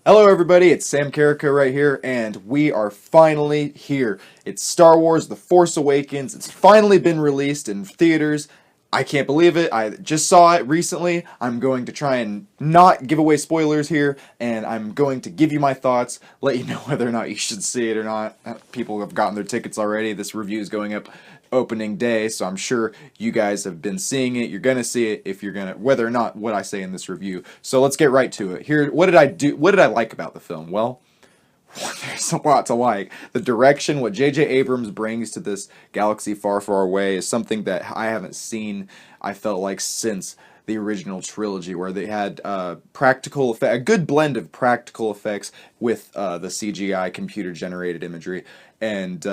Hello everybody, it's Sam Carrico right here, and we are finally here. It's Star Wars The Force Awakens. It's finally been released in theaters. I can't believe it. I just saw it recently. I'm going to try and not give away spoilers here, and I'm going to give you my thoughts, let you know whether or not you should see it or not. People have gotten their tickets already. This review is going up opening day, so I'm sure you guys have been seeing it. You're gonna see it if you're gonna, whether or not what I say in this review. So let's get right to it. Here, what did I do? What did I like about the film? Well, there's a lot to like. The direction, what J.J. Abrams brings to this galaxy far, far away is something that I haven't seen, I felt like, since the original trilogy, where they had practical effect, a good blend of practical effects with the CGI computer-generated imagery. And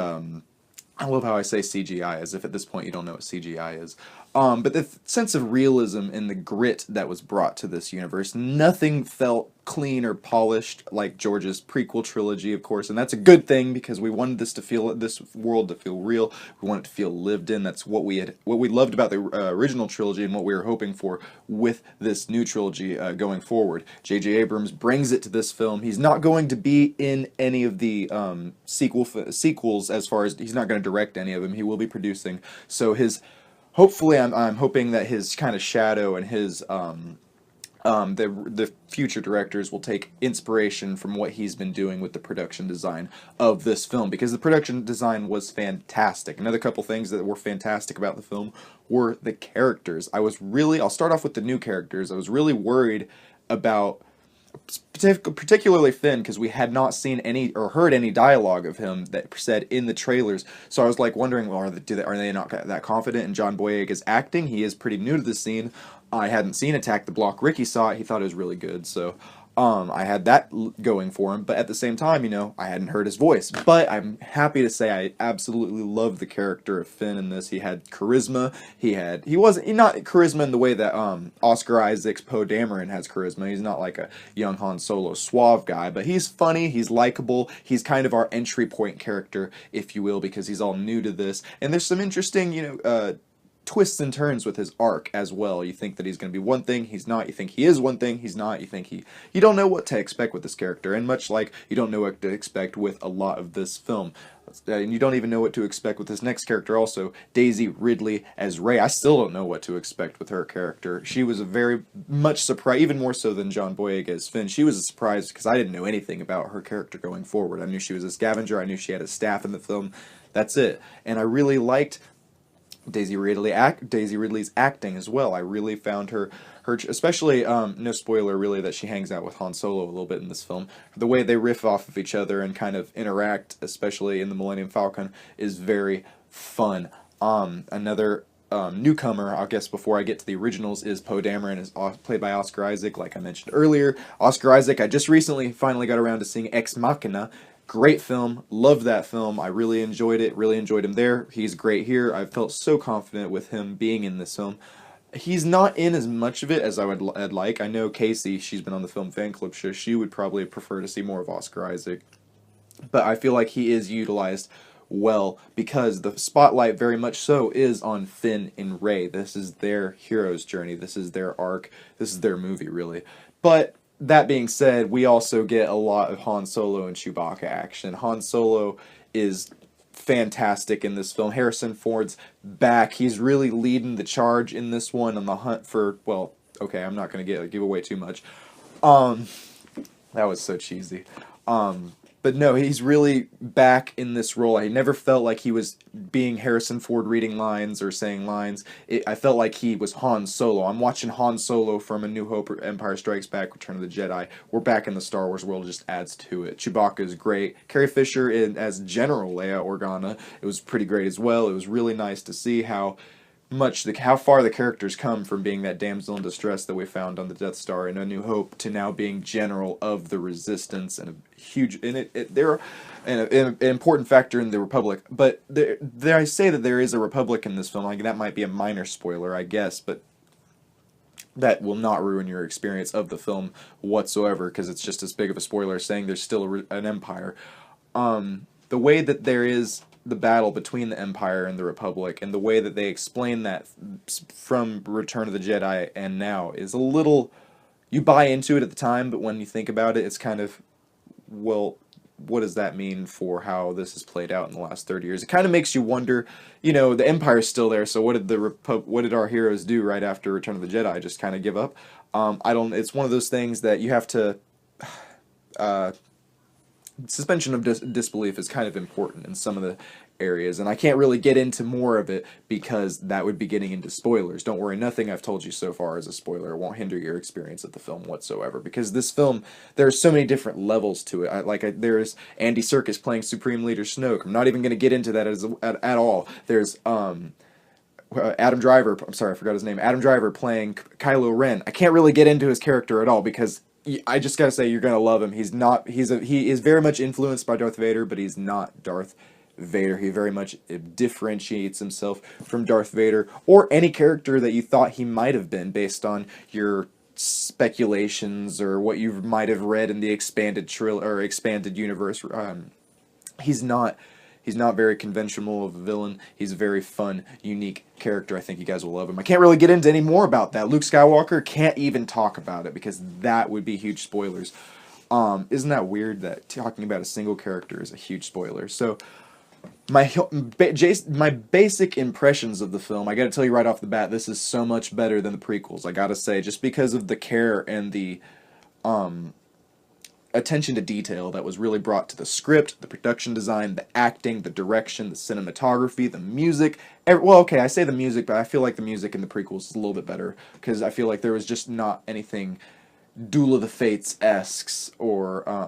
I love how I say CGI, as if at this point you don't know what CGI is. But the sense of realism and the grit that was brought to this universe, nothing felt clean or polished like George's prequel trilogy, of course, and that's a good thing because we wanted this world to feel real. We want it to feel lived in. That's what we loved about the original trilogy and what we were hoping for with this new trilogy going forward. J.J. Abrams brings it to this film. He's not going to be in any of the sequels, as far as he's not going to direct any of them. He will be producing. So hopefully, I'm hoping that his kind of shadow and his the future directors will take inspiration from what he's been doing with the production design of this film, because the production design was fantastic. Another couple things that were fantastic about the film were the characters. I'll start off with the new characters. I was really worried about particularly Finn, because we had not seen any or heard any dialogue of him that said in the trailers. So I was like wondering, well, are they not that confident in John Boyega's acting? He is pretty new to the scene. I hadn't seen Attack the Block. Ricky saw it. He thought it was really good. So I had that going for him. But at the same time, I hadn't heard his voice. But I'm happy to say I absolutely love the character of Finn in this. He had charisma. He wasn't not charisma in the way that Oscar Isaac's Poe Dameron has charisma. He's not like a young Han Solo suave guy, but he's funny. He's likable. He's kind of our entry point character, if you will, because he's all new to this. And there's some interesting, twists and turns with his arc as well. You think that he's going to be one thing, he's not. You think he is one thing, he's not. You don't know what to expect with this character, and much like you don't know what to expect with a lot of this film. And you don't even know what to expect with this next character also, Daisy Ridley as Rey. I still don't know what to expect with her character. She was a very much surprise, even more so than John Boyega as Finn. She was a surprise because I didn't know anything about her character going forward. I knew she was a scavenger, I knew she had a staff in the film. That's it. And I really liked Daisy Ridley's acting as well. I really found her especially, no spoiler really, that she hangs out with Han Solo a little bit in this film. The way they riff off of each other and kind of interact, especially in the Millennium Falcon, is very fun. Another newcomer, I guess, before I get to the originals, is Poe Dameron, is played by Oscar Isaac, like I mentioned earlier. Oscar Isaac, I just recently finally got around to seeing Ex Machina. Great film, loved that film. I really enjoyed it, really enjoyed him there. He's great here. I felt so confident with him being in this film. He's not in as much of it as I'd like. I know Casey, she's been on the film Fanclub show, she would probably prefer to see more of Oscar Isaac. But I feel like he is utilized well because the spotlight very much so is on Finn and Rey. This is their hero's journey. This is their arc. This is their movie, really. But that being said, we also get a lot of Han Solo and Chewbacca action. Han Solo is fantastic in this film. Harrison Ford's back. He's really leading the charge in this one on the hunt for, well, okay, I'm not going to give away too much. That was so cheesy. But no, he's really back in this role. I never felt like he was being Harrison Ford reading lines or saying lines. I felt like he was Han Solo. I'm watching Han Solo from A New Hope, Empire Strikes Back, Return of the Jedi. We're back in the Star Wars world, just adds to it. Chewbacca is great. Carrie Fisher as General Leia Organa, it was pretty great as well. It was really nice to see how far the characters come from being that damsel in distress that we found on the Death Star in A New Hope to now being general of the Resistance and a huge they're an important factor in the Republic. But there I say that there is a Republic in this film. Like, that might be a minor spoiler, I guess, but that will not ruin your experience of the film whatsoever, because it's just as big of a spoiler as saying there's still an Empire. The way that there is the battle between the Empire and the Republic, and the way that they explain that from Return of the Jedi and now, is a little you buy into it at the time, but when you think about it, it's kind of, well, what does that mean for how this has played out in the last 30 years? It kind of makes you wonder, the Empire's still there, so what did our heroes do right after Return of the Jedi? Just kind of give up? It's one of those things that you have to, suspension of disbelief is kind of important in some of the areas, and I can't really get into more of it because that would be getting into spoilers. Don't worry, nothing I've told you so far is a spoiler. It won't hinder your experience of the film whatsoever, because this film, there are so many different levels to it. There's Andy Serkis playing Supreme Leader Snoke. I'm not even going to get into that at all. There's Adam Driver, I'm sorry, I forgot his name. Adam Driver playing Kylo Ren. I can't really get into his character at all because I just gotta say, you're gonna love him. He is very much influenced by Darth Vader, but he's not Darth Vader. He very much differentiates himself from Darth Vader or any character that you thought he might have been based on your speculations or what you might have read in the expanded universe. He's not. He's not very conventional of a villain. He's a very fun, unique character. I think you guys will love him. I can't really get into any more about that. Luke Skywalker, can't even talk about it because that would be huge spoilers. Isn't that weird that talking about a single character is a huge spoiler? So, my basic impressions of the film, I gotta tell you right off the bat, this is so much better than the prequels, I gotta say, just because of the care and the, attention to detail that was really brought to the script, the production design, the acting, the direction, the cinematography, the music. Well, okay, I say the music, but I feel like the music in the prequels is a little bit better because I feel like there was just not anything Duel of the Fates-esque or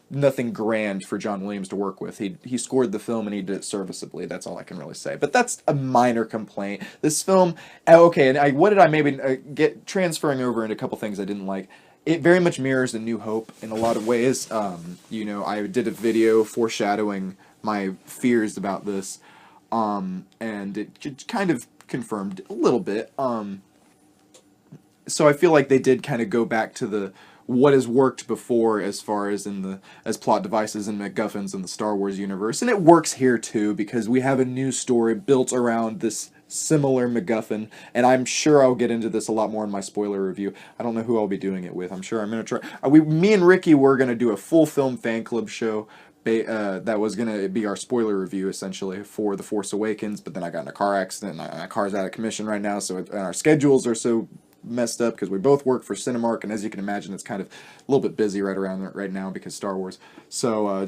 nothing grand for John Williams to work with. He scored the film and he did it serviceably. That's all I can really say. But that's a minor complaint. This film, okay, and what did I maybe get transferring over into a couple things I didn't like. It very much mirrors A New Hope in a lot of ways. I did a video foreshadowing my fears about this, and it kind of confirmed a little bit. So I feel like they did kind of go back to what has worked before as far as as plot devices and MacGuffins in the Star Wars universe, and it works here too because we have a new story built around this similar MacGuffin, and I'm sure I'll get into this a lot more in my spoiler review. I don't know who I'll be doing it with. I'm sure I'm going to try. Me and Ricky were going to do a full film fan club show that was going to be our spoiler review, essentially, for The Force Awakens, but then I got in a car accident, and my car's out of commission right now, and our schedules are so messed up because we both work for Cinemark, and as you can imagine, it's kind of a little bit busy right now because Star Wars. So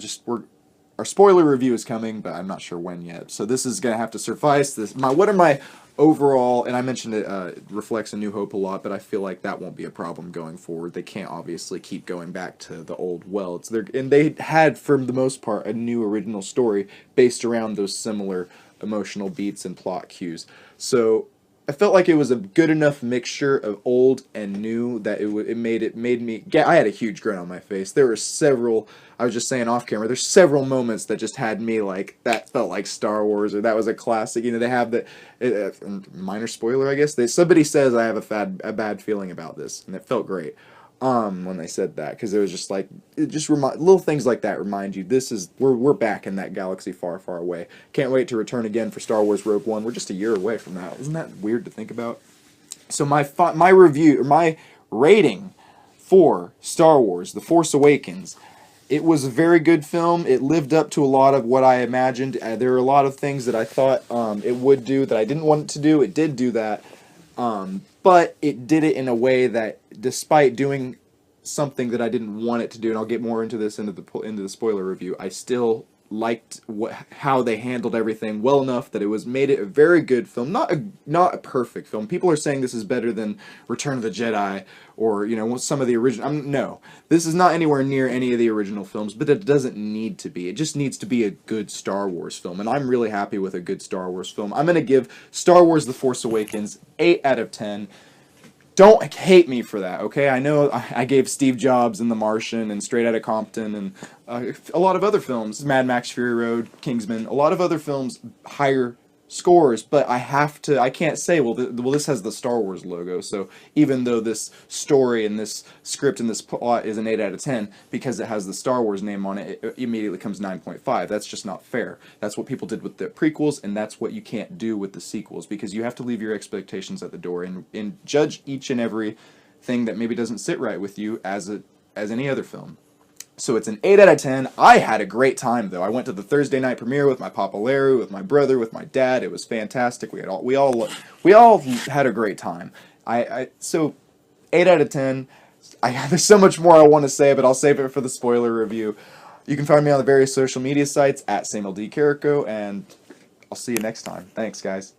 our spoiler review is coming, but I'm not sure when yet. So this is gonna have to suffice. What are my overall? And I mentioned it reflects A New Hope a lot, but I feel like that won't be a problem going forward. They can't obviously keep going back to the old well. And they had, for the most part, a new original story based around those similar emotional beats and plot cues. So I felt like it was a good enough mixture of old and new that it made me. I had a huge grin on my face. There were several. I was just saying off camera. There's several moments that just had me like that felt like Star Wars or that was a classic. They have minor spoiler, I guess. Somebody says I have a bad feeling about this, and it felt great. When they said that, because it was just like little things like that remind you we're back in that galaxy far, far away. Can't wait to return again for Star Wars Rogue One. We're just a year away from that. Isn't that weird to think about? So my review or my rating for Star Wars: The Force Awakens. It was a very good film. It lived up to a lot of what I imagined. There were a lot of things that I thought it would do that I didn't want it to do. It did do that. But it did it in a way that, despite doing something that I didn't want it to do, and I'll get more into this into the spoiler review, I still liked how they handled everything well enough that it made it a very good film. Not a perfect film. People are saying this is better than Return of the Jedi or some of the original. No, this is not anywhere near any of the original films, but it doesn't need to be. It just needs to be a good Star Wars film, and I'm really happy with a good Star Wars film. I'm going to give Star Wars: The Force Awakens 8 out of 10. Don't hate me for that, okay? I know I gave Steve Jobs and The Martian and Straight Outta Compton and a lot of other films, Mad Max Fury Road, Kingsman, a lot of other films higher scores, but I can't say, well, this has the Star Wars logo, so even though this story and this script and this plot is an 8 out of 10, because it has the Star Wars name on it, it immediately comes 9.5. That's just not fair. That's what people did with the prequels, and that's what you can't do with the sequels, because you have to leave your expectations at the door and judge each and every thing that maybe doesn't sit right with you as any other film. So it's an 8 out of 10. I had a great time though. I went to the Thursday night premiere with my Papa Larry, with my brother, with my dad. It was fantastic. We all had a great time. So 8 out of 10. There's so much more I want to say, but I'll save it for the spoiler review. You can find me on the various social media sites at Samuel D. Carrico, and I'll see you next time. Thanks, guys.